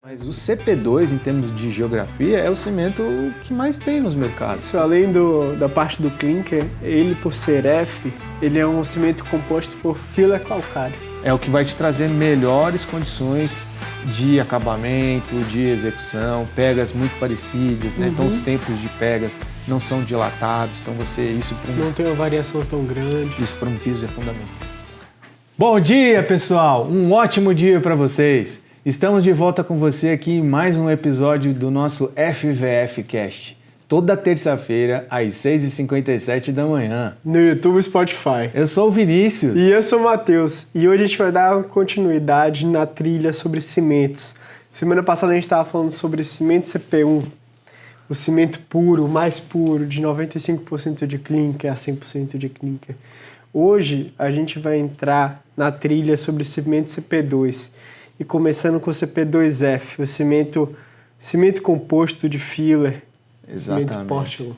Mas o CP2, em termos de geografia, é o cimento que mais tem nos mercados. Isso, além da parte do clinker, ele por ser F, ele é um cimento composto por filler calcário. É o que vai te trazer melhores condições de acabamento, de execução, pegas muito parecidas, né? Então os tempos de pegas não são dilatados, então não tem uma variação tão grande. Isso para um piso é fundamental. Bom dia, pessoal! Um ótimo dia para vocês! Estamos de volta com você aqui em mais um episódio do nosso FVF Cast. Toda terça-feira, às 6h57 da manhã. No YouTube e Spotify. Eu sou o Vinícius. E eu sou o Matheus. E hoje a gente vai dar continuidade na trilha sobre cimentos. Semana passada a gente estava falando sobre cimento CP1. O cimento puro, o mais puro, de 95% de clinker a 100% de clinker. Hoje a gente vai entrar na trilha sobre cimento CP2. E começando com o CP2F, o cimento composto de filler. Exatamente.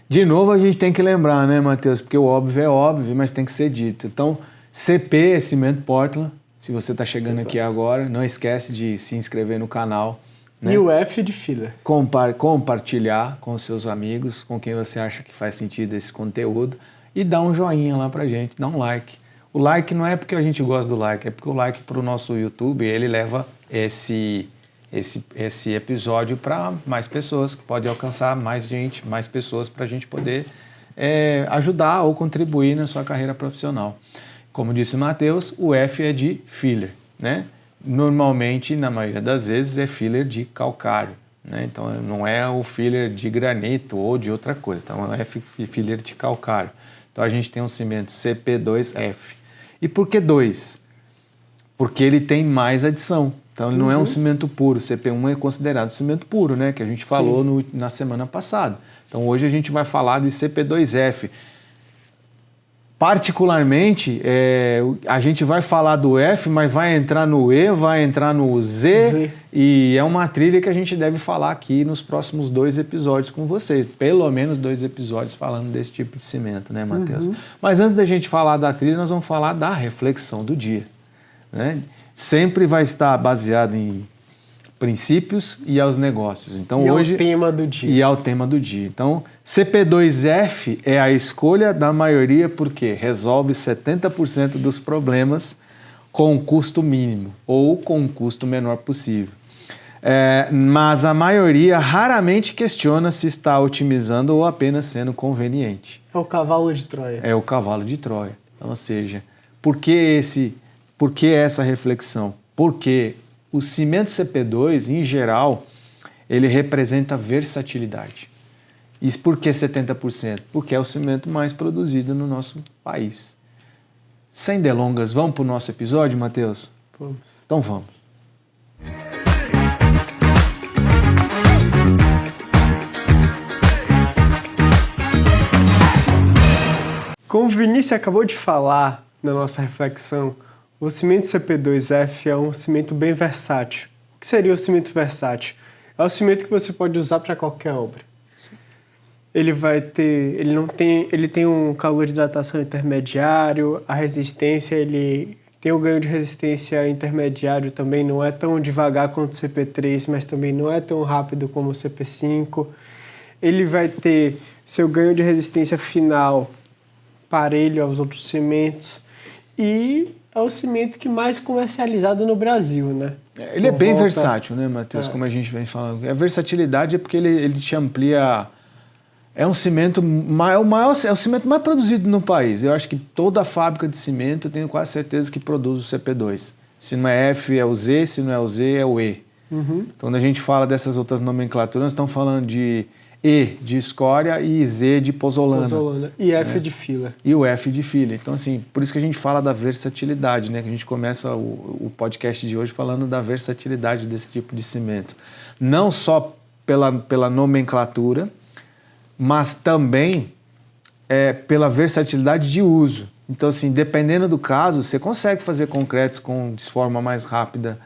De novo a gente tem que lembrar, né, Matheus? Porque o óbvio é óbvio, mas tem que ser dito. Então, CP é cimento Portland. Se você está chegando aqui agora, não esquece de se inscrever no canal. Né? E o F de filler. Compartilhar com os seus amigos, com quem você acha que faz sentido esse conteúdo. E dá um joinha lá pra gente, dá um like. O like não é porque a gente gosta do like, é porque o like para o nosso YouTube, ele leva esse episódio para mais pessoas, que pode alcançar mais gente, mais pessoas para a gente poder ajudar ou contribuir na sua carreira profissional. Como disse o Matheus, o F é de filler, né? Normalmente, na maioria das vezes, é filler de calcário, né? Então não é o filler de granito ou de outra coisa, então é filler de calcário. Então a gente tem um cimento CP2F. E por que 2? Porque ele tem mais adição. Então ele não é um cimento puro. CP1 é considerado cimento puro, né? Que a gente falou na semana passada. Então hoje a gente vai falar de CP2F. Particularmente, a gente vai falar do F, mas vai entrar no E, vai entrar no Z. E é uma trilha que a gente deve falar aqui nos próximos 2 episódios com vocês. Pelo menos 2 episódios falando desse tipo de cimento, né, Matheus? Mas antes da gente falar da trilha, nós vamos falar da reflexão do dia, né? Sempre vai estar baseado em princípios e aos negócios. Então, hoje, é o tema do dia. E é o tema do dia. Então, CP2F é a escolha da maioria porque resolve 70% dos problemas com um custo mínimo ou com um custo menor possível. Mas a maioria raramente questiona se está otimizando ou apenas sendo conveniente. É o cavalo de Troia. É o cavalo de Troia. Então, ou seja, por que essa reflexão? Porque o cimento CP2, em geral, ele representa versatilidade. E por que 70%? Porque é o cimento mais produzido no nosso país. Sem delongas, vamos para o nosso episódio, Matheus? Vamos. Então vamos. Como o Vinícius acabou de falar na nossa reflexão, o cimento CP2F é um cimento bem versátil. O que seria o cimento versátil? É o cimento que você pode usar para qualquer obra. Ele tem um calor de hidratação intermediário, a resistência, ele tem o ganho de resistência intermediário também, não é tão devagar quanto o CP3, mas também não é tão rápido como o CP5. Ele vai ter seu ganho de resistência final parelho aos outros cimentos e é o cimento que mais comercializado no Brasil, né? Ele é bem versátil, né, Matheus? Como a gente vem falando. A versatilidade é porque ele te amplia. É um cimento é o cimento mais produzido no país. Eu acho que toda fábrica de cimento, eu tenho quase certeza que produz o CP2. Se não é F, é o Z, se não é o Z, é o E. Então, quando a gente fala dessas outras nomenclaturas, nós estamos falando de E de escória e Z de pozolana. E F de filler. E o F de filler. Então, assim, por isso que a gente fala da versatilidade, né? Que a gente começa o podcast de hoje falando da versatilidade desse tipo de cimento. Não só pela nomenclatura, mas também pela versatilidade de uso. Então, assim, dependendo do caso, você consegue fazer concretos de forma mais rápida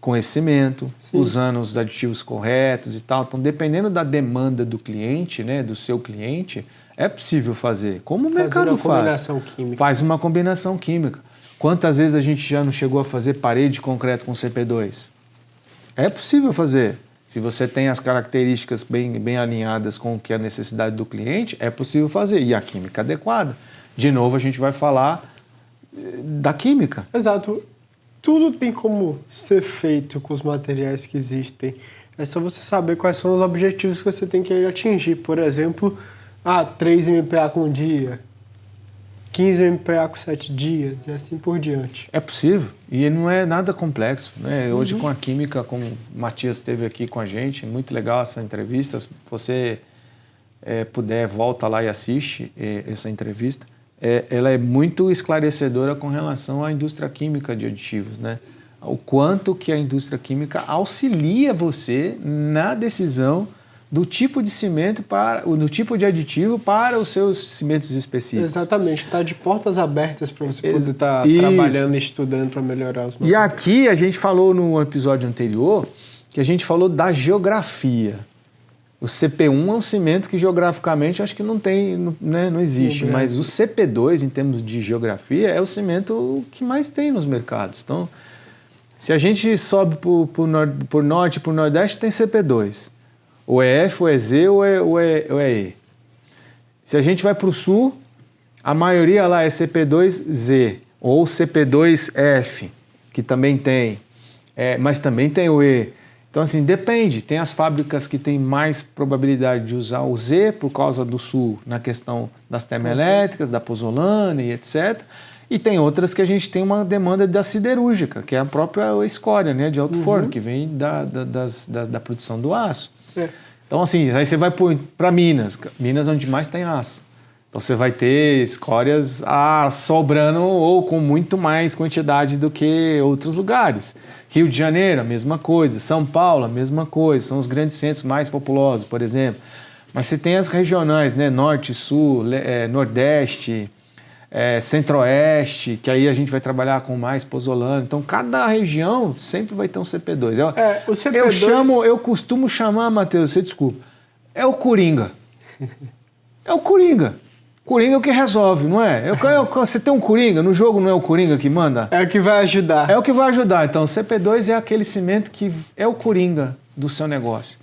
com esse cimento, usando os aditivos corretos e tal. Então, dependendo da demanda do cliente, né, do seu cliente, é possível fazer. Como o mercado faz. Faz uma combinação química. Quantas vezes a gente já não chegou a fazer parede de concreto com CP2? É possível fazer. Se você tem as características bem alinhadas com o que é a necessidade do cliente, é possível fazer. E a química adequada. De novo, a gente vai falar da química. Exato. Tudo tem como ser feito com os materiais que existem. É só você saber quais são os objetivos que você tem que atingir. Por exemplo, 3 MPa com dia, 15 MPa com 7 dias e assim por diante. É possível. E não é nada complexo, né? Hoje com a química, como o Matias esteve aqui com a gente, muito legal essa entrevista. Se você puder, volta lá e assiste essa entrevista. Ela é muito esclarecedora com relação à indústria química de aditivos, né? O quanto que a indústria química auxilia você na decisão do tipo de cimento do tipo de aditivo para os seus cimentos específicos. Exatamente, está de portas abertas para você poder estar trabalhando e estudando para melhorar os materiais. E aqui a gente falou no episódio anterior que a gente falou da geografia. O CP1 é um cimento que geograficamente acho que não tem, né, não existe, mas o CP2 em termos de geografia é o cimento que mais tem nos mercados. Então, se a gente sobe por norte e por nordeste, tem CP2. Ou é F, ou é Z, ou é E. Se a gente vai para o sul, a maioria lá é CP2Z ou CP2F, que também tem, mas também tem o E. Então, assim, depende. Tem as fábricas que têm mais probabilidade de usar o Z por causa do sul, na questão das termoelétricas, da pozolana e etc. E tem outras que a gente tem uma demanda da siderúrgica, que é a própria escória, né, de alto forno, que vem da produção do aço. Então, assim, aí você vai para Minas. Minas é onde mais tem aço. Então, você vai ter escórias sobrando ou com muito mais quantidade do que outros lugares. Rio de Janeiro, a mesma coisa. São Paulo, a mesma coisa. São os grandes centros mais populosos, por exemplo. Mas você tem as regionais, né? Norte, Sul, Nordeste, Centro-Oeste, que aí a gente vai trabalhar com mais pozolano. Então, cada região sempre vai ter um CP2. O CP2... Eu costumo chamar, Matheus, você desculpa, é o Coringa. É o Coringa. Coringa é o que resolve, não é? Você tem um Coringa, no jogo não é o Coringa que manda? É o que vai ajudar. É o que vai ajudar. Então, o CP2 é aquele cimento que é o Coringa do seu negócio,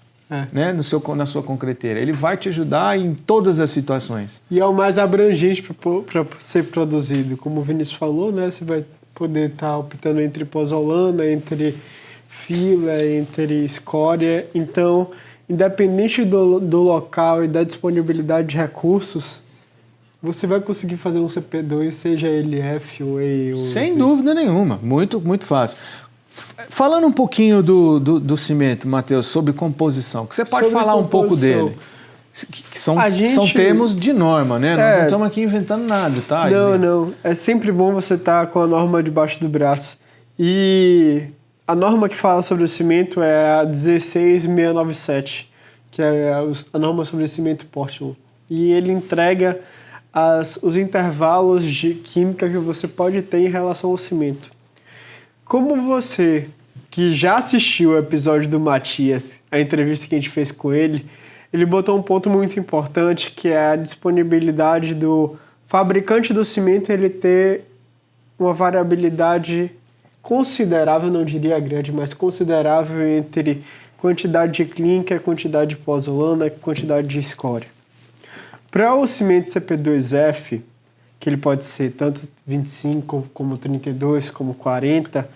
né? Na sua concreteira. Ele vai te ajudar em todas as situações. E é o mais abrangente para ser produzido. Como o Vinícius falou, né? Você vai poder estar optando entre pozolana, entre fila, entre escória. Então, independente do local e da disponibilidade de recursos, você vai conseguir fazer um CP2, seja ele F ou E ou Sem Z. dúvida nenhuma, muito, muito fácil. Falando um pouquinho do cimento, Matheus, sobre composição, que você pode falar um pouco dele. Que são termos de norma, né? Nós não estamos aqui inventando nada, tá? Não. É sempre bom você estar com a norma debaixo do braço. E a norma que fala sobre o cimento é a 16697, que é a norma sobre cimento Portland. E ele entrega os intervalos de química que você pode ter em relação ao cimento. Como você, que já assistiu o episódio do Matias, a entrevista que a gente fez com ele botou um ponto muito importante, que é a disponibilidade do fabricante do cimento ele ter uma variabilidade considerável, não diria grande, mas considerável entre quantidade de clinker, quantidade de pozolana, quantidade de escória. Para o cimento CP2F, que ele pode ser tanto 25 como 32, como 40,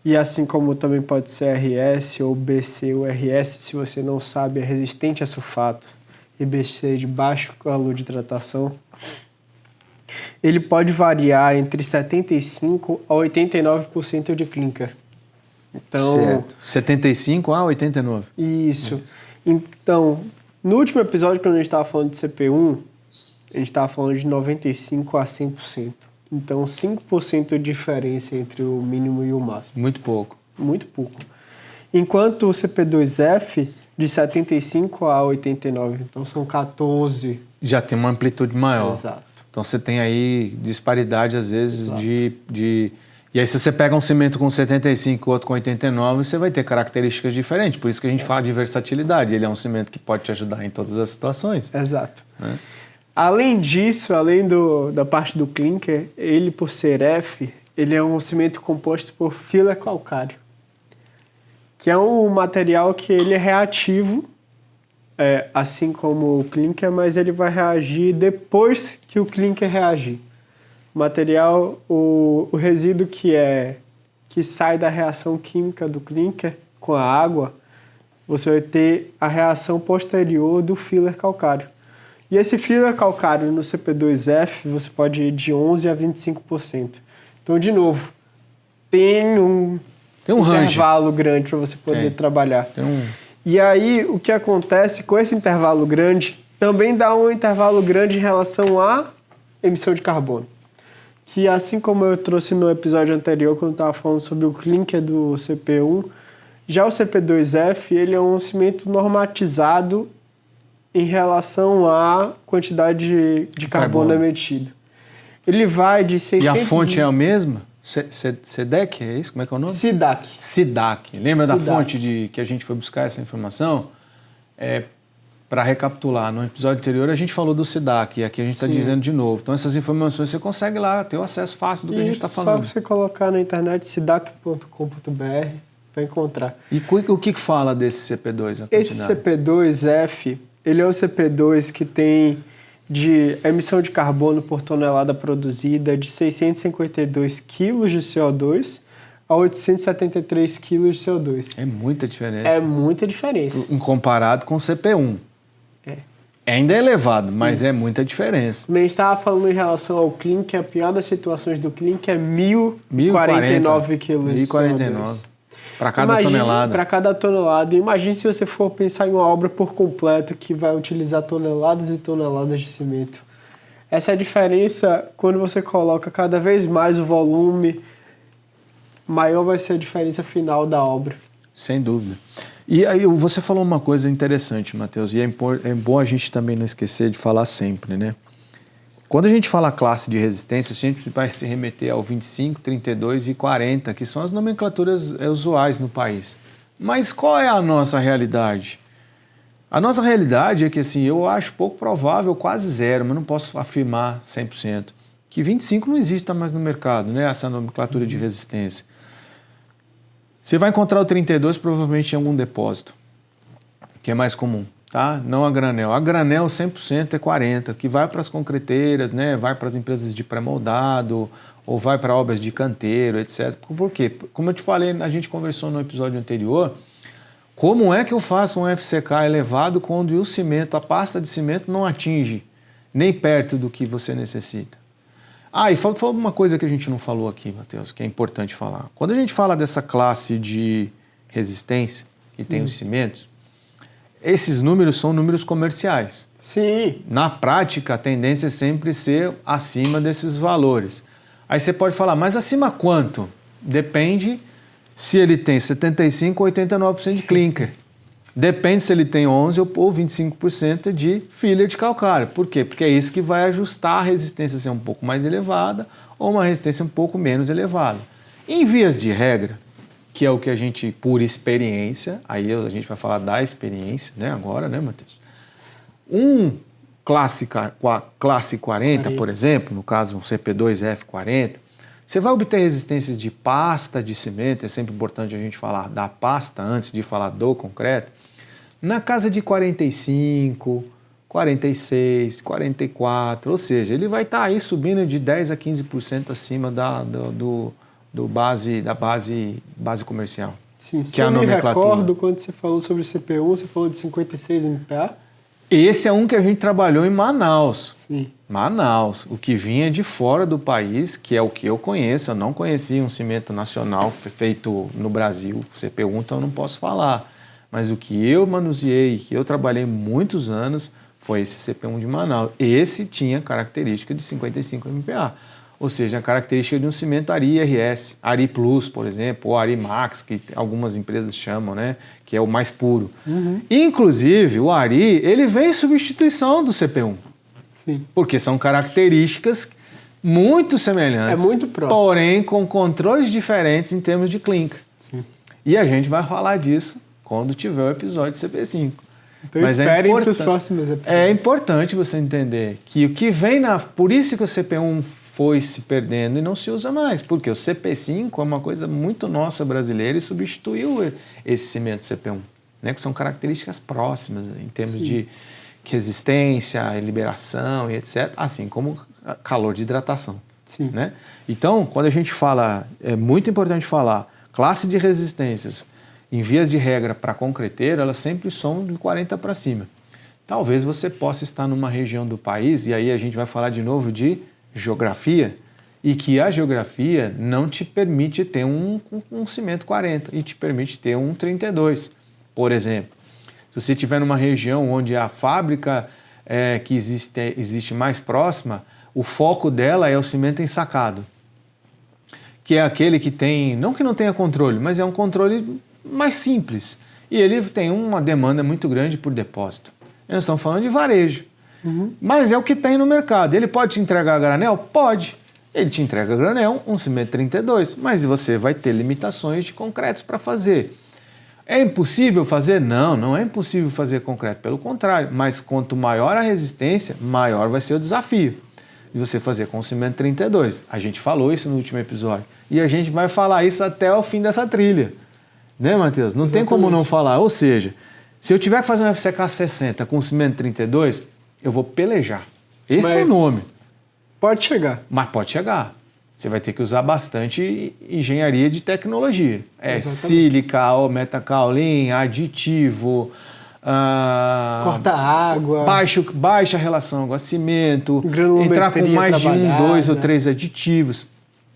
e assim como também pode ser RS ou BC ou RS, se você não sabe, é resistente a sulfatos, e BC de baixo calor de hidratação, ele pode variar entre 75% a 89% de clinker. Então, certo. 75 a 89%. Isso. Então, no último episódio, quando a gente estava falando de CP1, a gente estava falando de 95% a 100%. Então, 5% de diferença entre o mínimo e o máximo. Muito pouco. Muito pouco. Enquanto o CP2F, de 75% a 89%. Então, são 14%. Já tem uma amplitude maior. Exato. Então, você tem aí disparidade, às vezes, de... E aí, se você pega um cimento com 75 e outro com 89, você vai ter características diferentes. Por isso que a gente fala de versatilidade. Ele é um cimento que pode te ajudar em todas as situações. Exato. Além disso, além da parte do clinker, ele, por ser F, ele é um cimento composto por filler calcário. que é um material que ele é reativo, assim como o clinker, mas ele vai reagir depois que o clinker reagir. O material, o resíduo que sai da reação química do clinker com a água, você vai ter a reação posterior do filler calcário. E esse filler calcário no CP2F você pode ir de 11% a 25%. Então, de novo, tem um intervalo grande para você poder trabalhar. E aí, o que acontece com esse intervalo grande, também dá um intervalo grande em relação à emissão de carbono. Que assim como eu trouxe no episódio anterior, quando eu estava falando sobre o clinker do CP1, já o CP2F, ele é um cimento normatizado em relação à quantidade de carbono emitido. Ele vai de 600... E a fonte é a mesma? SEDAC, é isso? Como é que é o nome? SIDAC. SIDAC. Lembra da fonte que a gente foi buscar essa informação? Para recapitular, no episódio anterior a gente falou do SIDAC e aqui a gente está dizendo de novo. Então essas informações você consegue lá ter o acesso fácil do que a gente está falando. Só você colocar na internet sidac.com.br para encontrar. E o que fala desse CP2? Esse CP2F, ele é o CP2 que tem de emissão de carbono por tonelada produzida de 652 kg de CO2 a 873 kg de CO2. É muita diferença. É muita diferença. Em comparado com o CP1. Ainda é elevado, mas é muita diferença. Como a gente estava falando em relação ao clinker, a pior das situações do clinker é 1.049 kg de CO2. Para cada tonelada. Para cada tonelada. Imagine se você for pensar em uma obra por completo que vai utilizar toneladas e toneladas de cimento. Essa é a diferença quando você coloca cada vez mais o volume, maior vai ser a diferença final da obra. Sem dúvida. E aí você falou uma coisa interessante, Matheus, e é bom a gente também não esquecer de falar sempre, né? Quando a gente fala classe de resistência, a gente vai se remeter ao 25, 32 e 40, que são as nomenclaturas usuais no país. Mas qual é a nossa realidade? A nossa realidade é que, assim, eu acho pouco provável, quase zero, mas não posso afirmar 100%, que 25 não exista mais no mercado, né? Essa nomenclatura de resistência. Você vai encontrar o 32 provavelmente em algum depósito, que é mais comum. Tá? Não a granel. A granel 100% é 40, que vai para as concreteiras, né? Vai para as empresas de pré-moldado, ou vai para obras de canteiro, etc. Por quê? Como eu te falei, a gente conversou no episódio anterior, como é que eu faço um FCK elevado quando o cimento, a pasta de cimento não atinge nem perto do que você necessita? E falou uma coisa que a gente não falou aqui, Matheus, que é importante falar. Quando a gente fala dessa classe de resistência, que tem os cimentos, esses números são números comerciais. Sim. Na prática, a tendência é sempre ser acima desses valores. Aí você pode falar, mas acima quanto? Depende se ele tem 75% ou 89% de clinker. Depende se ele tem 11% ou 25% de filler de calcário. Por quê? Porque é isso que vai ajustar a resistência ser um pouco mais elevada ou uma resistência um pouco menos elevada. Em vias de regra, que é o que a gente, por experiência, aí a gente vai falar da experiência, né, agora, né, Matheus? Um classe 40, por exemplo, no caso um CP2F40, você vai obter resistências de pasta de cimento, é sempre importante a gente falar da pasta antes de falar do concreto, na casa de 45, 46, 44, ou seja, ele vai estar aí subindo de 10% a 15% acima da base comercial. Sim, se eu me recordo, quando você falou sobre o CP1, você falou de 56 MPa. Esse é um que a gente trabalhou em Manaus. Sim. Manaus, o que vinha de fora do país, que é o que eu conheço. Eu não conhecia um cimento nacional feito no Brasil, CP1, então eu não posso falar. Mas o que eu manuseei, que eu trabalhei muitos anos, foi esse CP1 de Manaus. Esse tinha característica de 55 MPa. Ou seja, a característica de um cimento Ari RS, Ari Plus, por exemplo, ou Ari Max, que algumas empresas chamam, né? Que é o mais puro. Inclusive, o Ari, ele vem em substituição do CP1. Sim. Porque são características muito semelhantes. É muito próximo. Porém, com controles diferentes em termos de clinker. Sim. E a gente vai falar disso quando tiver o episódio CP5. Então esperem para os próximos episódios. É importante você entender que o que vem por isso que o CP1 foi se perdendo e não se usa mais, porque o CP5 é uma coisa muito nossa brasileira e substituiu esse cimento CP1, né, que são características próximas em termos de resistência, liberação e etc., assim como calor de hidratação. Sim. Né? Então, quando a gente fala, é muito importante falar, classe de resistências, em vias de regra para concreteiro, elas sempre são de 40 para cima. Talvez você possa estar numa região do país, e aí a gente vai falar de novo de geografia, e que a geografia não te permite ter um cimento 40 e te permite ter um 32, por exemplo. Se você estiver numa região onde a fábrica que existe mais próxima, o foco dela é o cimento ensacado, que é aquele que tem, não que não tenha controle, mas é um controle mais simples. E ele tem uma demanda muito grande por depósito. Nós estamos falando de varejo. Mas é o que tem no mercado. Ele pode te entregar a granel? Pode. Ele te entrega a granel, um cimento 32, mas você vai ter limitações de concretos para fazer. É impossível fazer? Não, não é impossível fazer concreto, pelo contrário, mas quanto maior a resistência, maior vai ser o desafio de você fazer com cimento 32. A gente falou isso no último episódio e a gente vai falar isso até o fim dessa trilha, né, Matheus? Não tem como não falar, ou seja, se eu tiver que fazer um FCK 60 com cimento 32, eu vou pelejar. Esse é o nome. Pode chegar. Mas pode chegar. Você vai ter que usar bastante engenharia de tecnologia. Sílica, metakaolin, aditivo, corta água, baixa relação água-cimento, entrar com mais de 1, 2 ou 3 aditivos.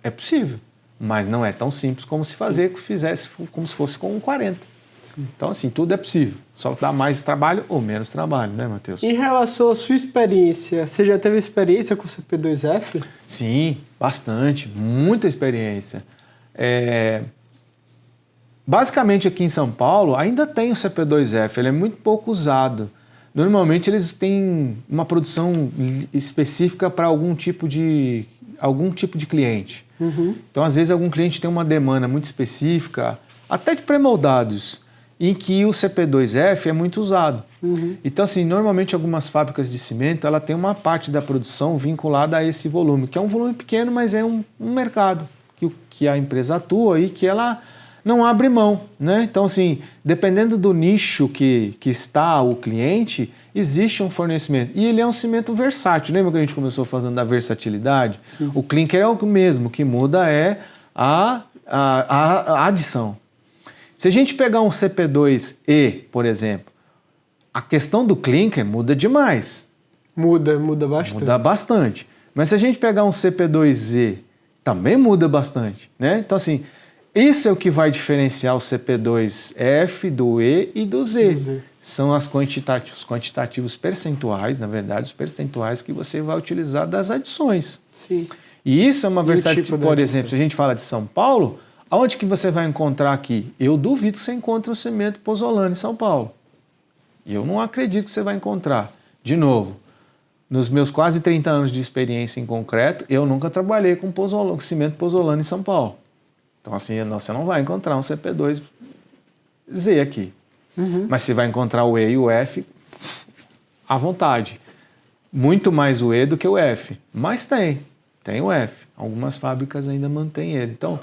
É possível, mas não é tão simples como se fazer que fizesse como se fosse com um 40. Então, assim, tudo é possível. Só dá mais trabalho ou menos trabalho, né, Matheus? Em relação à sua experiência, você já teve experiência com o CP2F? Sim, bastante. Muita experiência. Basicamente, aqui em São Paulo, ainda tem o CP2F. Ele é muito pouco usado. Normalmente, eles têm uma produção específica para algum tipo de cliente. Então, às vezes, algum cliente tem uma demanda muito específica, até de pré-moldados, em que o CP2F é muito usado. Então, assim, normalmente algumas fábricas de cimento, ela tem uma parte da produção vinculada a esse volume, que é um volume pequeno, mas é um mercado que a empresa atua e que ela não abre mão, né? Então, assim, dependendo do nicho que está o cliente, existe um fornecimento. E ele é um cimento versátil. Lembra que a gente começou falando da versatilidade? O clinker é o mesmo, o que muda é a adição. Se a gente pegar um CP2E, por exemplo, a questão do clinker muda demais. Muda bastante. Muda bastante. Mas se a gente pegar um CP2Z, também muda bastante, né? Então, assim, isso é o que vai diferenciar o CP2F do E e do Z. São os quantitativos percentuais, na verdade, os percentuais que você vai utilizar das adições. Sim. E isso é uma versatilidade. Por exemplo, se a gente fala de São Paulo, aonde que você vai encontrar aqui? Eu duvido que você encontre um cimento pozzolano em São Paulo. Eu não acredito que você vai encontrar. De novo, nos meus quase 30 anos de experiência em concreto, eu nunca trabalhei com cimento pozzolano em São Paulo. Então, assim, você não vai encontrar um CP2Z aqui. Mas você vai encontrar o E e o F à vontade. Muito mais o E do que o F. Mas tem o F. Algumas fábricas ainda mantêm ele. Então,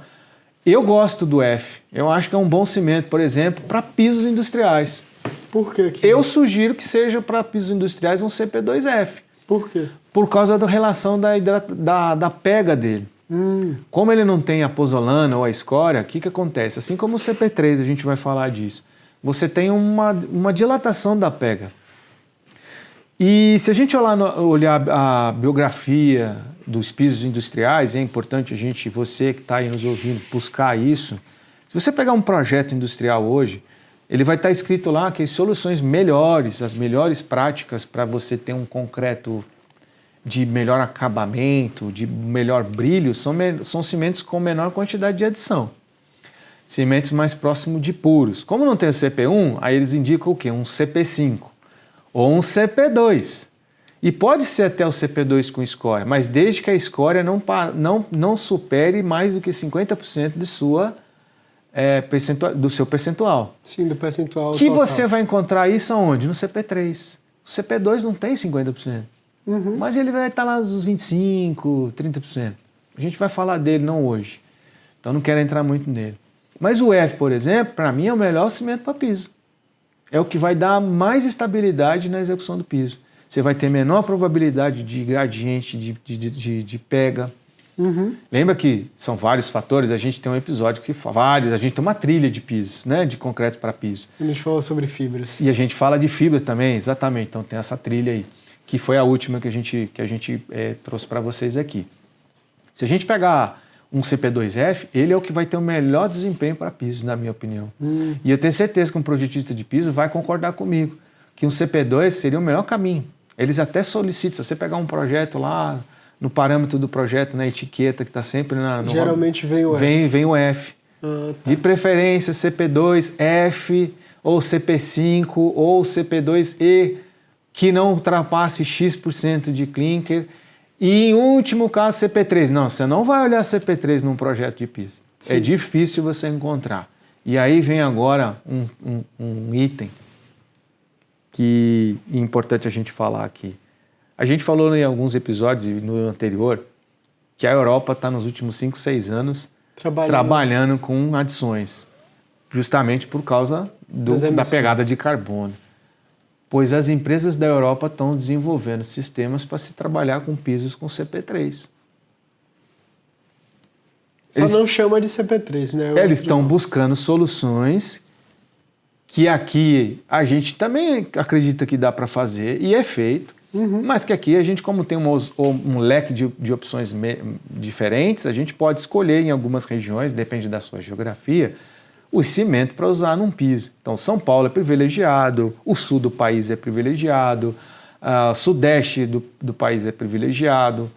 eu gosto do F. Eu acho que é um bom cimento, por exemplo, para pisos industriais. Por quê? Eu sugiro que seja para pisos industriais um CP2F. Por quê? Por causa da relação da pega dele. Como ele não tem a pozzolana ou a escória, o que acontece? Assim como o CP3, a gente vai falar disso. Você tem uma dilatação da pega. E se a gente olhar a biografia dos pisos industriais, é importante você que está aí nos ouvindo, buscar isso. Se você pegar um projeto industrial hoje, ele vai estar escrito lá que as soluções melhores, as melhores práticas para você ter um concreto de melhor acabamento, de melhor brilho, são cimentos com menor quantidade de adição. Cimentos mais próximos de puros. Como não tem o CP1, aí eles indicam o quê? Um CP5 ou um CP2. E pode ser até o CP2 com escória, mas desde que a escória não supere mais do que 50% do seu percentual. Sim, do percentual Que total. você vai encontrar isso aonde? No CP3. O CP2 não tem 50%. mas ele vai estar lá nos 25%, 30%. A gente vai falar dele, não hoje. Então não quero entrar muito nele. Mas o F, por exemplo, para mim é o melhor cimento para piso. É o que vai dar mais estabilidade na execução do piso. Você vai ter menor probabilidade de gradiente, de pega. Lembra que são vários fatores? A gente tem um episódio que vários, a gente tem uma trilha de pisos, né, de concreto para piso. A gente falou sobre fibras. E a gente fala de fibras também, exatamente. Então tem essa trilha aí, que foi a última que a gente trouxe para vocês aqui. Se a gente pegar um CP2F, ele é o que vai ter o melhor desempenho para pisos, na minha opinião. E eu tenho certeza que um projetista de piso vai concordar comigo, que um CP2 seria o melhor caminho. Eles até solicitam, se você pegar um projeto lá, no parâmetro do projeto, na etiqueta que está sempre no... Geralmente vem o F. Vem o F. Tá. De preferência CP2, F, ou CP5, ou CP2E, que não ultrapasse X% de clinker. E em último caso, CP3. Não, você não vai olhar CP3 num projeto de piso. Sim. É difícil você encontrar. E aí vem agora um item que é importante a gente falar aqui. A gente falou em alguns episódios no anterior que a Europa está nos últimos 5, 6 anos trabalhando com adições, justamente por causa da pegada de carbono. Pois as empresas da Europa estão desenvolvendo sistemas para se trabalhar com pisos com CP3. Não chama de CP3, né? Eles estão buscando soluções que aqui a gente também acredita que dá para fazer e é feito. Mas que aqui a gente, como tem um leque de opções diferentes, a gente pode escolher em algumas regiões, depende da sua geografia, o cimento para usar num piso. Então, São Paulo é privilegiado, o sul do país é privilegiado, o sudeste do país é privilegiado,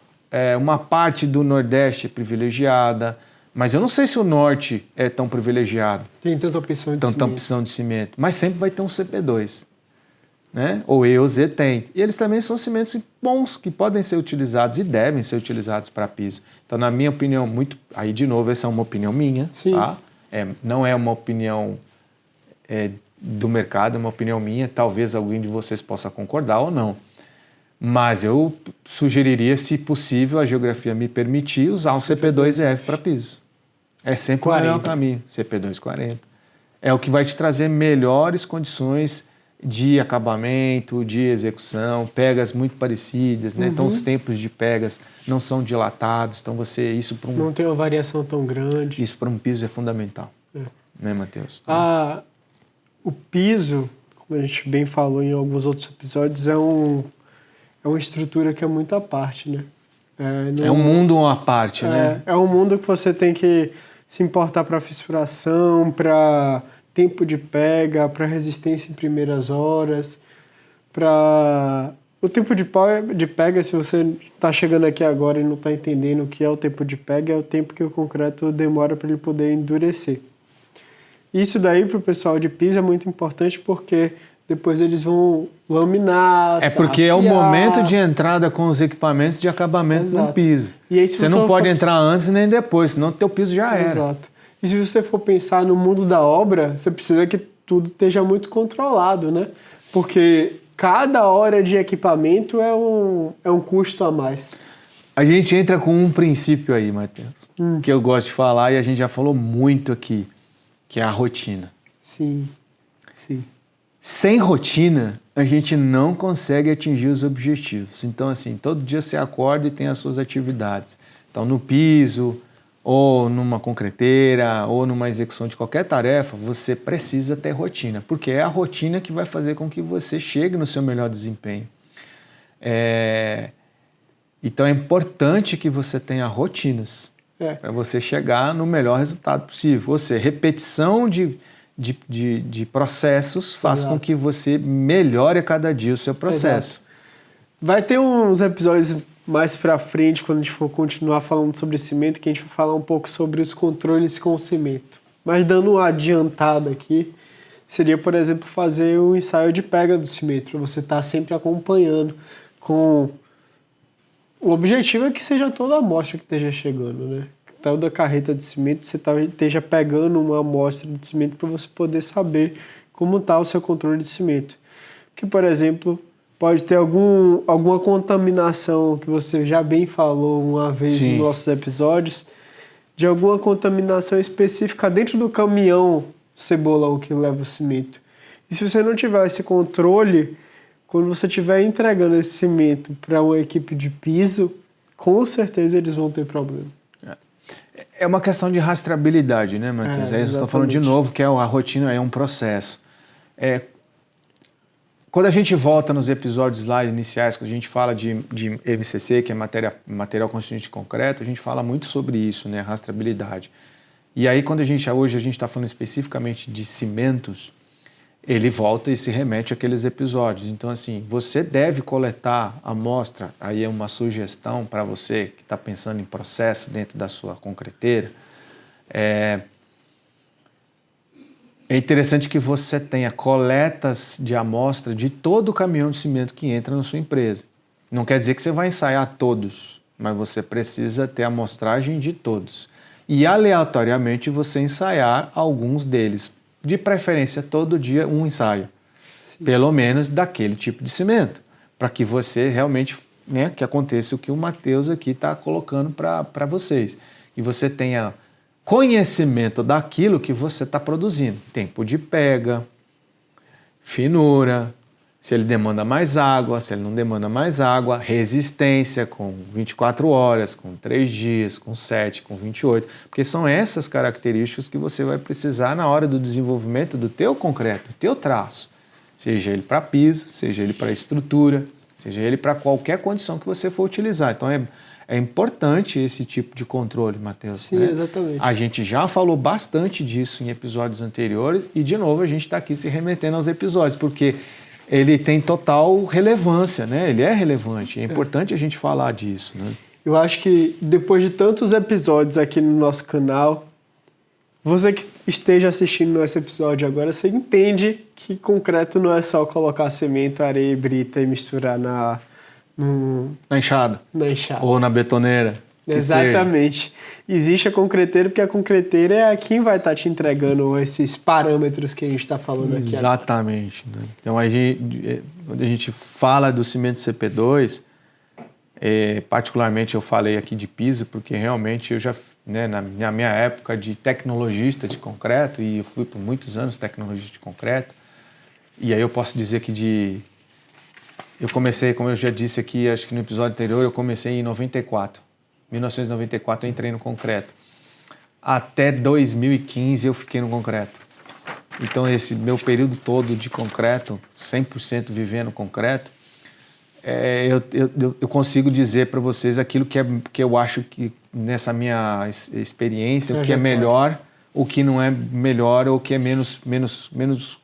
uma parte do nordeste é privilegiada, mas eu não sei se o norte é tão privilegiado. Tem tanta opção de cimento. Mas sempre vai ter um CP2. Né? Ou E ou Z tem. E eles também são cimentos bons, que podem ser utilizados e devem ser utilizados para piso. Então, na minha opinião, aí de novo, essa é uma opinião minha, tá? Não é uma opinião do mercado, é uma opinião minha. Talvez alguém de vocês possa concordar ou não. Mas eu sugeriria, se possível, a geografia me permitir, usar um CP2F para piso. É sempre o melhor caminho, CP2 40. É o que vai te trazer melhores condições de acabamento, de execução, pegas muito parecidas, né? Então os tempos de pegas não são dilatados, então não tem uma variação tão grande. Isso para um piso é fundamental, né, Matheus? O piso, como a gente bem falou em alguns outros episódios, é uma estrutura que é muito à parte, né? É um mundo à parte, né? É um mundo que você tem que se importar para fissuração, para tempo de pega, para resistência em primeiras horas, para... O tempo de pega, se você está chegando aqui agora e não está entendendo o que é o tempo de pega, é o tempo que o concreto demora para ele poder endurecer. Isso daí para o pessoal de piso é muito importante porque depois eles vão laminar, porque é o momento de entrada com os equipamentos de acabamento no piso. E aí, você não pode entrar antes nem depois, senão o teu piso já era. Exato. E se você for pensar no mundo da obra, você precisa que tudo esteja muito controlado, né? Porque cada hora de equipamento é um custo a mais. A gente entra com um princípio aí, Matheus, que eu gosto de falar e a gente já falou muito aqui, que é a rotina. Sim. Sem rotina, a gente não consegue atingir os objetivos. Então, assim, todo dia você acorda e tem as suas atividades. Então, no piso, ou numa concreteira, ou numa execução de qualquer tarefa, você precisa ter rotina, porque é a rotina que vai fazer com que você chegue no seu melhor desempenho. Então é importante que você tenha rotinas para você chegar no melhor resultado possível. Ou seja, repetição de processos faz com que você melhore a cada dia o seu processo. Exato. Vai ter uns episódios mais para frente, quando a gente for continuar falando sobre cimento, que a gente vai falar um pouco sobre os controles com o cimento. Mas dando uma adiantada aqui, seria, por exemplo, fazer um ensaio de pega do cimento, para você estar sempre acompanhando. O objetivo é que seja toda a amostra que esteja chegando, né? Toda a carreta de cimento, você esteja pegando uma amostra de cimento para você poder saber como está o seu controle de cimento. Porque, por exemplo, pode ter alguma contaminação, que você já bem falou uma vez Sim. nos nossos episódios, de alguma contaminação específica dentro do caminhão cebolão que leva o cimento. E se você não tiver esse controle, quando você estiver entregando esse cimento para uma equipe de piso, com certeza eles vão ter problema. É uma questão de rastreabilidade, né, Matheus? Aí eu estou falando de novo que a rotina é um processo. Quando a gente volta nos episódios lá iniciais, quando a gente fala de MCC, que é material constituinte de concreto, a gente fala muito sobre isso, né, rastreabilidade. E aí, hoje a gente está falando especificamente de cimentos, ele volta e se remete àqueles episódios. Então, assim, você deve coletar a amostra, aí é uma sugestão para você que está pensando em processo dentro da sua concreteira. É interessante que você tenha coletas de amostra de todo o caminhão de cimento que entra na sua empresa. Não quer dizer que você vai ensaiar todos, mas você precisa ter a amostragem de todos. E aleatoriamente você ensaiar alguns deles. De preferência, todo dia um ensaio. Sim. Pelo menos daquele tipo de cimento. Para que você realmente, né, que aconteça o que o Matheus aqui está colocando para vocês. E você tenha conhecimento daquilo que você está produzindo. Tempo de pega, finura, se ele demanda mais água, se ele não demanda mais água, resistência com 24 horas, com 3 dias, com 7, com 28, porque são essas características que você vai precisar na hora do desenvolvimento do teu concreto, do teu traço, seja ele para piso, seja ele para estrutura, seja ele para qualquer condição que você for utilizar. Então é importante esse tipo de controle, Matheus. Sim, né? Exatamente. A gente já falou bastante disso em episódios anteriores e, de novo, a gente está aqui se remetendo aos episódios, porque ele tem total relevância, né? Ele é relevante, é importante a gente falar disso, né? Eu acho que depois de tantos episódios aqui no nosso canal, você que esteja assistindo esse episódio agora, você entende que concreto não é só colocar cimento, areia e brita e misturar na enxada. Na enxada. Ou na betoneira. Exatamente. Existe a concreteira, porque a concreteira é quem vai estar te entregando esses parâmetros que a gente está falando aqui. Exatamente. Né? Então, quando a gente fala do cimento CP2, particularmente eu falei aqui de piso, porque realmente eu já, né, na minha época de tecnologista de concreto, e eu fui por muitos anos tecnologista de concreto, e aí eu posso dizer que eu comecei, como eu já disse aqui, acho que no episódio anterior, eu comecei em 1994 eu entrei no concreto. Até 2015 eu fiquei no concreto. Então esse meu período todo de concreto, 100% vivendo concreto, eu consigo dizer para vocês aquilo que eu acho que nessa minha experiência, o que é melhor, o que não é melhor, ou o que é menos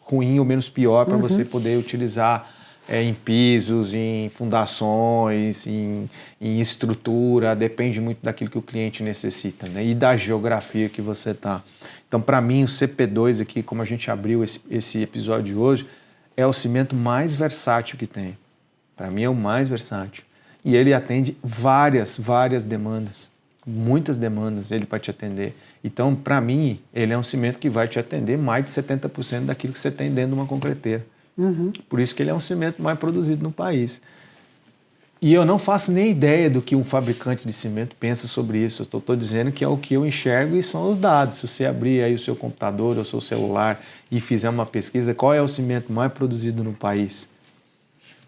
ruim ou menos pior para você poder utilizar em pisos, em fundações, em estrutura, depende muito daquilo que o cliente necessita, né? E da geografia que você está. Então, para mim, o CP2 aqui, como a gente abriu esse episódio de hoje, é o cimento mais versátil que tem. Para mim é o mais versátil. E ele atende várias demandas, muitas demandas ele vai te atender. Então, para mim, ele é um cimento que vai te atender mais de 70% daquilo que você tem dentro de uma concreteira. Por isso que ele é um cimento mais produzido no país. E eu não faço nem ideia do que um fabricante de cimento pensa sobre isso. Eu estou dizendo que é o que eu enxergo e são os dados. Se você abrir aí o seu computador ou o seu celular e fizer uma pesquisa, qual é o cimento mais produzido no país?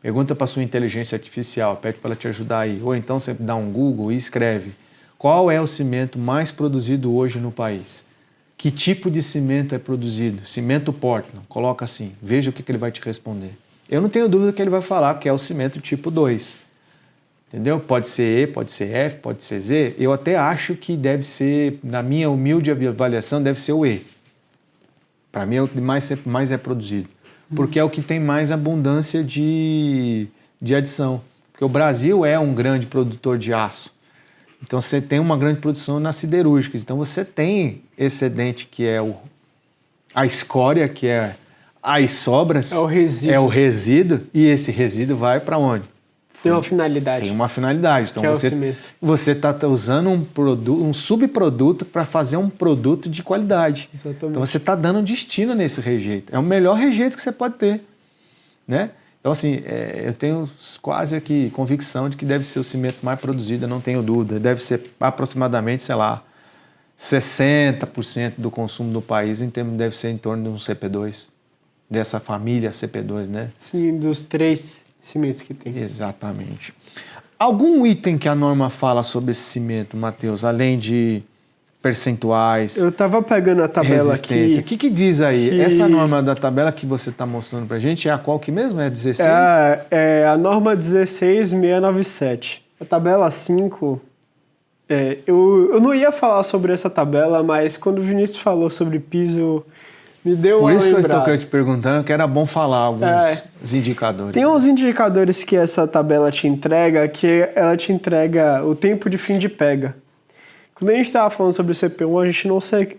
Pergunta para a sua inteligência artificial, pede para ela te ajudar aí. Ou então você dá um Google e escreve: qual é o cimento mais produzido hoje no país? Que tipo de cimento é produzido? Cimento Portland, coloca assim, veja o que ele vai te responder. Eu não tenho dúvida que ele vai falar que é o cimento tipo 2. Entendeu? Pode ser E, pode ser F, pode ser Z. Eu até acho que deve ser, na minha humilde avaliação, deve ser o E. Para mim é o que mais é produzido. Porque é o que tem mais abundância de adição. Porque o Brasil é um grande produtor de aço. Então você tem uma grande produção nas siderúrgicas. Então você tem excedente que é a escória, que é as sobras. É o resíduo. É o resíduo. E esse resíduo vai para onde? Tem uma finalidade. Tem uma finalidade. Então você está usando um subproduto para fazer um produto de qualidade. Exatamente. Então você está dando destino nesse rejeito. É o melhor rejeito que você pode ter, né? Então, assim, eu tenho quase aqui convicção de que deve ser o cimento mais produzido, eu não tenho dúvida. Deve ser aproximadamente, sei lá, 60% do consumo do país deve ser em torno de um CP2, dessa família CP2, né? Sim, dos 3 cimentos que tem. Exatamente. Algum item que a norma fala sobre esse cimento, Matheus, além de percentuais, Eu tava pegando a tabela resistência? aqui. O que diz aí? que- Essa norma da tabela que você está mostrando pra gente é a qual que mesmo? É 16? É a norma 16697. A tabela 5. Eu não ia falar sobre essa tabela, mas quando o Vinícius falou sobre piso, me deu Por uma isso que eu lembrada. estou te perguntando, que era bom falar alguns indicadores. Tem uns indicadores que essa tabela te entrega, que ela te entrega o tempo de fim de pega. Quando a gente estava falando sobre o CP1, a gente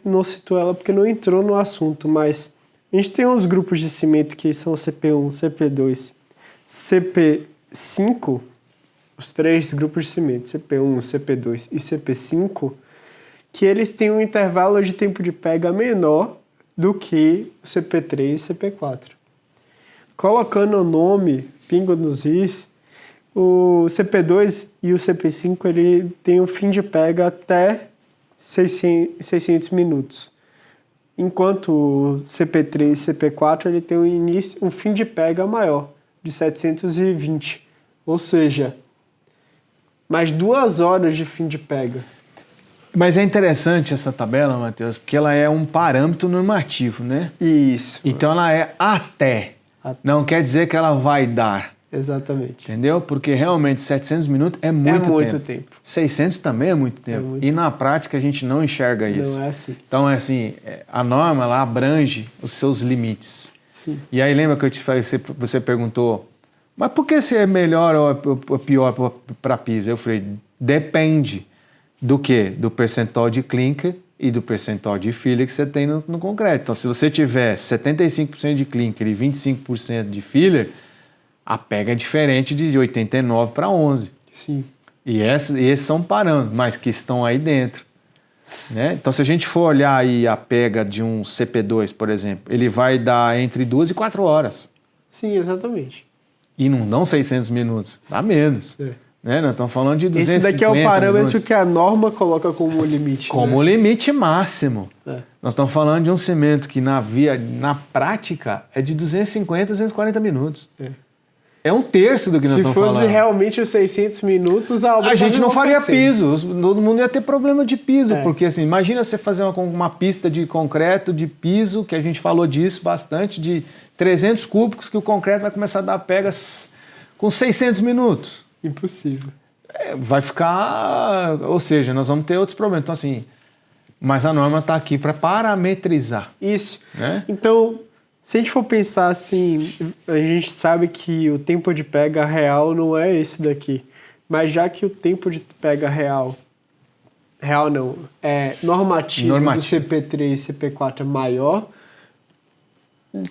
não citou ela porque não entrou no assunto, mas a gente tem uns grupos de cimento que são CP1, CP2, CP5, os 3 grupos de cimento, CP1, CP2 e CP5, que eles têm um intervalo de tempo de pega menor do que o CP3 e CP4. Colocando o nome, pingo nos is, o CP2 e o CP5 ele tem um fim de pega até 600 minutos. Enquanto o CP3 e CP4 ele tem um fim de pega maior, de 720. Ou seja, mais 2 horas de fim de pega. Mas é interessante essa tabela, Matheus, porque ela é um parâmetro normativo, né? Isso. Então ela é até. Não quer dizer que ela vai dar. Exatamente. Entendeu? Porque realmente 700 minutos é muito tempo. 600 também é muito tempo. E na prática a gente não enxerga isso. Não é assim. Então é assim, a norma ela abrange os seus limites. Sim. E aí lembra que eu te falei, você perguntou, mas por que se é melhor ou pior para pisa? Eu falei, depende do quê? Do percentual de clinker e do percentual de filler que você tem no concreto. Então se você tiver 75% de clinker e 25% de filler, a pega é diferente de 89 para 11. Sim. E esses são parâmetros, mas que estão aí dentro. Né? Então, se a gente for olhar aí a pega de um CP2, por exemplo, ele vai dar entre 2 e 4 horas. Sim, exatamente. E não dão 600 minutos, dá menos. Né? Nós estamos falando de 250 Esse daqui é o parâmetro minutos. que a norma coloca como limite. Como limite máximo. É. Nós estamos falando de um cimento que na prática é de 250 a 240 minutos. É um terço do que nós estamos falando. Se fosse realmente os 600 minutos, a gente não faria piso. piso, todo mundo ia ter problema de piso, porque assim, imagina você fazer uma pista de concreto, de piso, que a gente falou disso bastante, de 300 cúbicos, que o concreto vai começar a dar pegas com 600 minutos. Impossível. Vai ficar, ou seja, nós vamos ter outros problemas. Então assim, mas a norma está aqui para parametrizar. Isso. Né? Então, se a gente for pensar assim, a gente sabe que o tempo de pega real não é esse daqui. Mas já que o tempo de pega real não, é normativo. Do CP3 e CP4 é maior,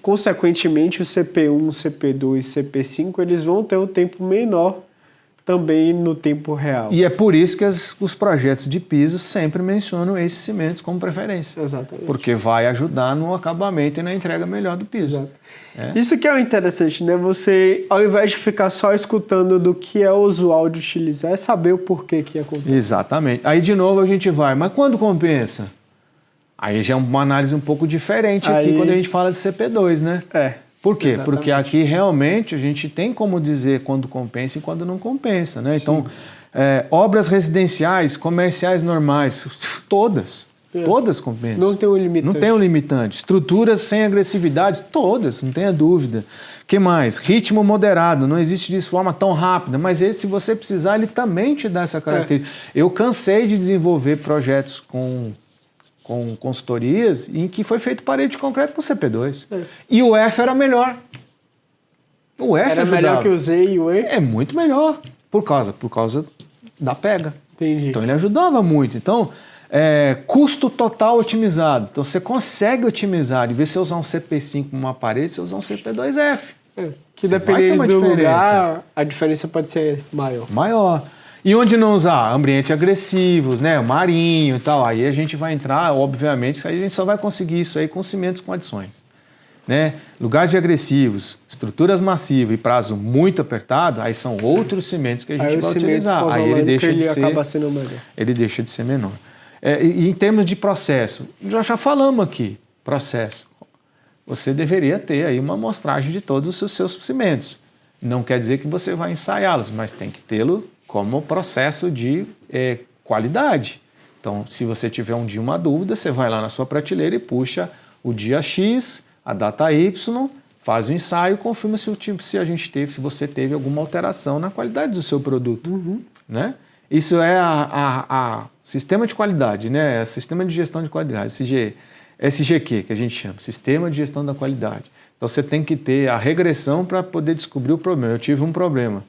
consequentemente o CP1, CP2 e CP5 eles vão ter um tempo menor também no tempo real. E é por isso que os projetos de piso sempre mencionam esses cimentos como preferência. Exatamente. Porque vai ajudar no acabamento e na entrega melhor do piso. Isso que é o interessante, né? Você, ao invés de ficar só escutando do que é usual de utilizar, é saber o porquê que acontece. Exatamente. Aí de novo a gente vai, mas quando compensa? Aí já é uma análise um pouco diferente aqui quando a gente fala de CP2, né? Por quê? Exatamente. Porque aqui realmente a gente tem como dizer quando compensa e quando não compensa, né? Então, obras residenciais, comerciais normais, todas compensam. Não tem um limitante. Não tem um limitante. Estruturas sem agressividade, todas, não tenha dúvida. Que mais? Ritmo moderado, não existe de forma tão rápida, mas se você precisar, ele também te dá essa característica. Eu cansei de desenvolver projetos com consultorias em que foi feito parede de concreto com CP2. E o F era melhor. O F era ajudava. melhor que o Z e o E? É muito melhor, por causa da pega. Entendi. Então ele ajudava muito. Então, custo total otimizado. Então você consegue otimizar. Em vez de você usar um CP5 numa parede, você usar um CP2F. Que dependendo do lugar, a diferença pode ser maior. E onde não usar? Ambientes agressivos, né? Marinho e tal. Aí a gente vai entrar, obviamente, aí a gente só vai conseguir isso aí com cimentos com adições. né? Lugares de agressivos, estruturas massivas e prazo muito apertado, aí são outros cimentos que a gente vai utilizar. Aí ele deixa de ser, acaba sendo melhor. Ele deixa de ser menor. E em termos de processo, já falamos aqui, processo. Você deveria ter aí uma amostragem de todos os seus cimentos. Não quer dizer que você vai ensaiá-los, mas tem que tê-lo como processo de qualidade. Então, se você tiver um dia uma dúvida, você vai lá na sua prateleira e puxa o dia X, a data Y, faz o ensaio, confirma se você teve alguma alteração na qualidade do seu produto, né? Isso é a sistema de qualidade, né? É sistema de gestão de qualidade, SGQ, que a gente chama, Sistema de Gestão da Qualidade. Então você tem que ter a regressão para poder descobrir o problema. Eu tive um problema.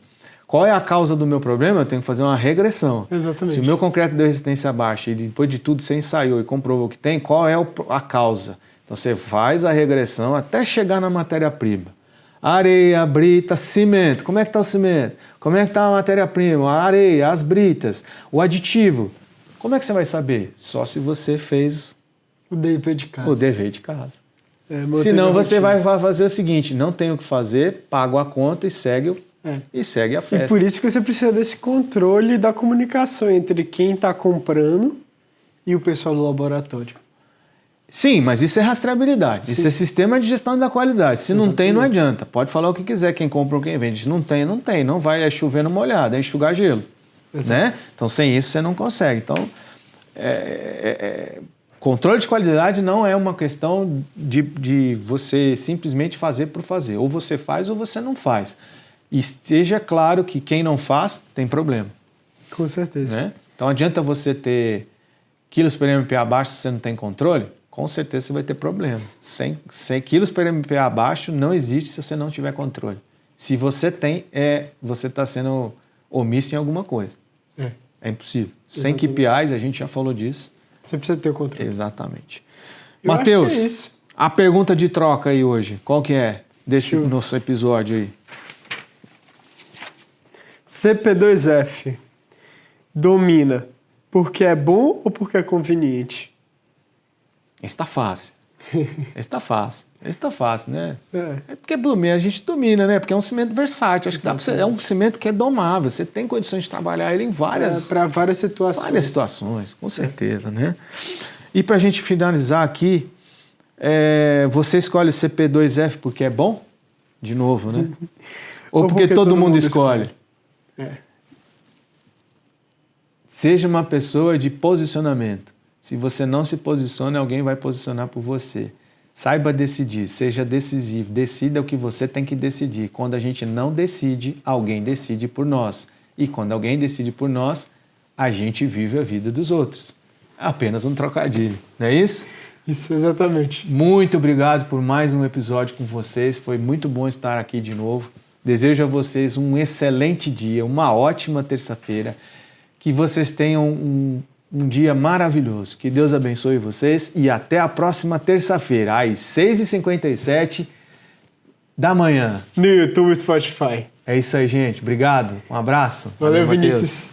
Qual é a causa do meu problema? Eu tenho que fazer uma regressão. Exatamente. Se o meu concreto deu resistência baixa e depois de tudo você ensaiou e comprovou que tem, qual é a causa? Então você faz a regressão até chegar na matéria-prima. Areia, brita, cimento. Como é que está o cimento? Como é que está a matéria-prima? A areia, as britas, o aditivo. Como é que você vai saber? Só se você fez o dever de casa. O dever de casa. Senão você vai fazer o seguinte, não tem o que fazer, pago a conta e segue a festa. E por isso que você precisa desse controle da comunicação entre quem está comprando e o pessoal do laboratório. Sim, mas isso é rastreabilidade, Sim. Isso é sistema de gestão da qualidade. Se Exatamente. Não tem, não adianta. Pode falar o que quiser, quem compra ou quem vende. Se não tem, não tem. Não vai chover no molhado, é enxugar gelo. Né? Então, sem isso, você não consegue. Então, controle de qualidade não é uma questão de você simplesmente fazer por fazer. Ou você faz ou você não faz. E seja claro que quem não faz tem problema. Com certeza. Né? Então, adianta você ter quilos por MPa abaixo se você não tem controle? Com certeza você vai ter problema. 100 quilos por MPa abaixo não existe se você não tiver controle. Se você tem, você está sendo omisso em alguma coisa. É impossível. 100 KPIs, a gente já falou disso. Você precisa ter o controle. Exatamente. Matheus, a pergunta de troca aí hoje, qual que é desse nosso episódio aí? CP2F domina porque é bom ou porque é conveniente? Esse está fácil. Esse está fácil, né? É porque a gente domina, né? Porque é um cimento versátil. Acho que é um cimento que é domável. Você tem condições de trabalhar ele em para várias situações. Várias situações, com certeza, né? E para a gente finalizar aqui, você escolhe o CP2F porque é bom? De novo, né? Ou porque todo mundo escolhe? Seja uma pessoa de posicionamento. Se você não se posiciona, alguém vai posicionar por você. Saiba decidir, seja decisivo, decida o que você tem que decidir. Quando a gente não decide, alguém decide por nós. E quando alguém decide por nós, a gente vive a vida dos outros. É apenas um trocadilho, não é isso? Isso, exatamente. Muito obrigado por mais um episódio com vocês. Foi muito bom estar aqui de novo. Desejo a vocês um excelente dia, uma ótima terça-feira. Que vocês tenham um dia maravilhoso. Que Deus abençoe vocês e até a próxima terça-feira, às 6h57 da manhã. No YouTube e Spotify. É isso aí, gente. Obrigado. Um abraço. Valeu, Vinícius.